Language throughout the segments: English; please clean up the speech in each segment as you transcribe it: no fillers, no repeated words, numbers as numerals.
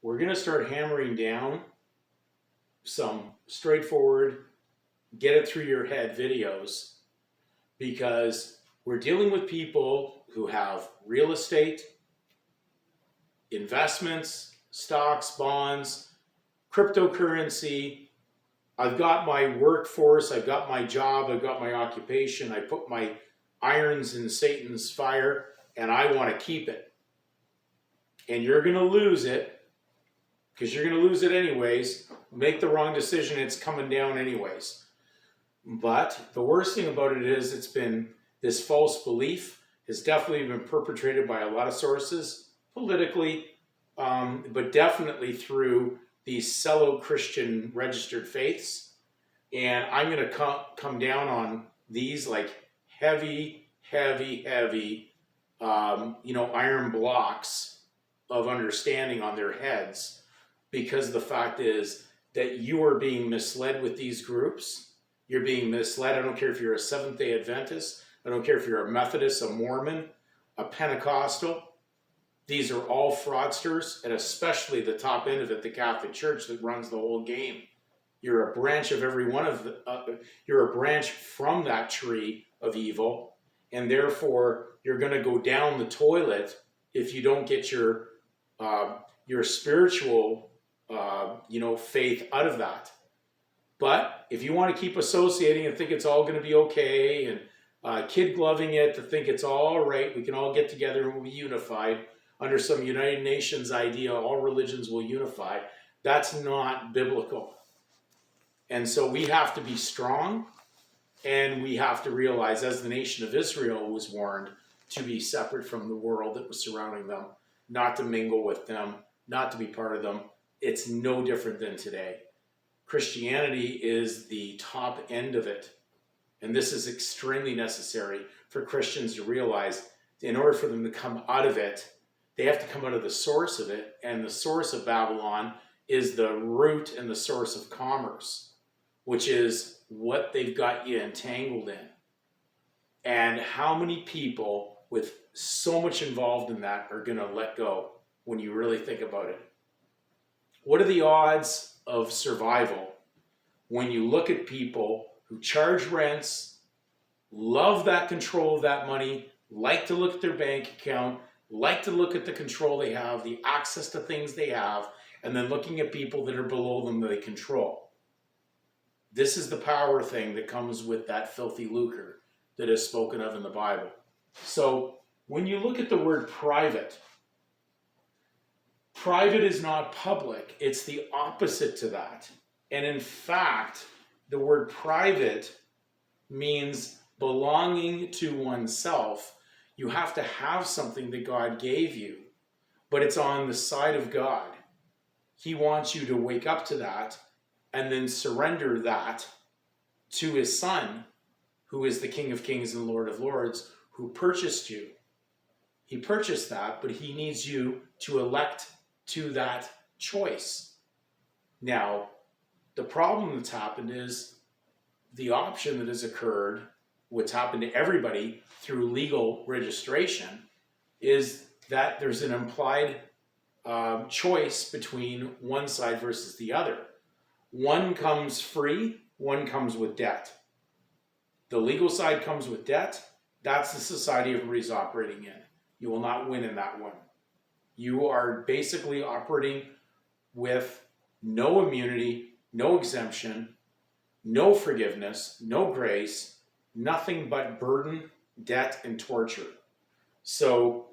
we're going to start hammering down some straightforward, get it through your head videos, because we're dealing with people who have real estate, investments, stocks, bonds, cryptocurrency. I've got my workforce, I've got my job, I've got my occupation, I put my irons in Satan's fire, and I want to keep it. And you're going to lose it, because you're going to lose it anyways. Make the wrong decision, it's coming down anyways. But the worst thing about it is it's been, this false belief has definitely been perpetrated by a lot of sources, politically, but definitely through these cello-Christian registered faiths. And I'm going to come down on these like heavy, iron blocks of understanding on their heads, because the fact is that you are being misled with these groups. You're being misled. I don't care if you're a Seventh-day Adventist. I don't care if you're a Methodist, a Mormon, a Pentecostal. These are all fraudsters, and especially the top end of it, the Catholic Church, that runs the whole game. You're a branch of every one of the, you're a branch from that tree of evil, and therefore you're going to go down the toilet if you don't get your spiritual, faith out of that. But if you want to keep associating and think it's all going to be okay, and kid gloving it to think it's all right, we can all get together and we'll be unified under some United Nations idea, all religions will unify, that's not biblical. And so we have to be strong, and we have to realize, as the nation of Israel was warned, to be separate from the world that was surrounding them, not to mingle with them, not to be part of them. It's no different than today. Christianity is the top end of it. And this is extremely necessary for Christians to realize. In order for them to come out of it, they have to come out of the source of it. And the source of Babylon is the root and the source of commerce, which is what they've got you entangled in. And how many people with so much involved in that are going to let go when you really think about it? What are the odds of survival when you look at people who charge rents, love that control of that money, like to look at their bank account, like to look at the control they have, the access to things they have, and then looking at people that are below them that they control? This is the power thing that comes with that filthy lucre that is spoken of in the Bible. So when you look at the word private, private is not public. It's the opposite to that. And in fact, the word private means belonging to oneself. You have to have something that God gave you, but it's on the side of God. He wants you to wake up to that and then surrender that to his Son, who is the King of Kings and Lord of Lords, who purchased you. He purchased that, but he needs you to elect to that choice. Now, the problem that's happened is the option that has occurred, what's happened to everybody through legal registration, is that there's an implied choice between one side versus the other. One comes free, one comes with debt. The legal side comes with debt. That's the society everybody's operating in. You will not win in that one. You are basically operating with no immunity, no exemption, no forgiveness, no grace, nothing but burden, debt, and torture. So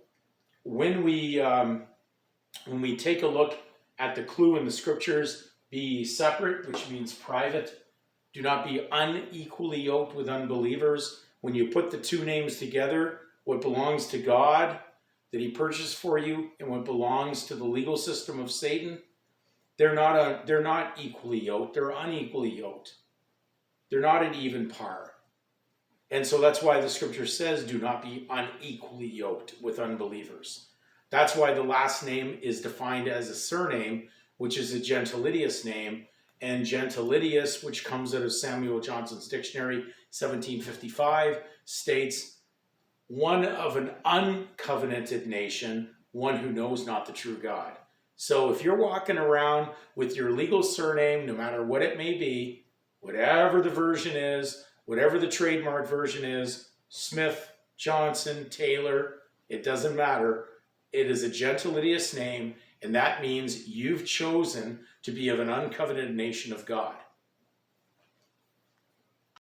when we take a look at the clue in the scriptures, be separate, which means private. Do not be unequally yoked with unbelievers. When you put the two names together, what belongs to God that he purchased for you and what belongs to the legal system of Satan, they're not equally yoked. They're unequally yoked. They're not at even par. And so that's why the scripture says, do not be unequally yoked with unbelievers. That's why the last name is defined as a surname, which is a gentilidious name. And gentilidious, which comes out of Samuel Johnson's dictionary, 1755, states one of an uncovenanted nation, one who knows not the true God. So if you're walking around with your legal surname, no matter what it may be, whatever the version is, whatever the trademark version is, Smith, Johnson, Taylor, it doesn't matter. It is a gentilicious name, and that means you've chosen to be of an uncovenanted nation of God.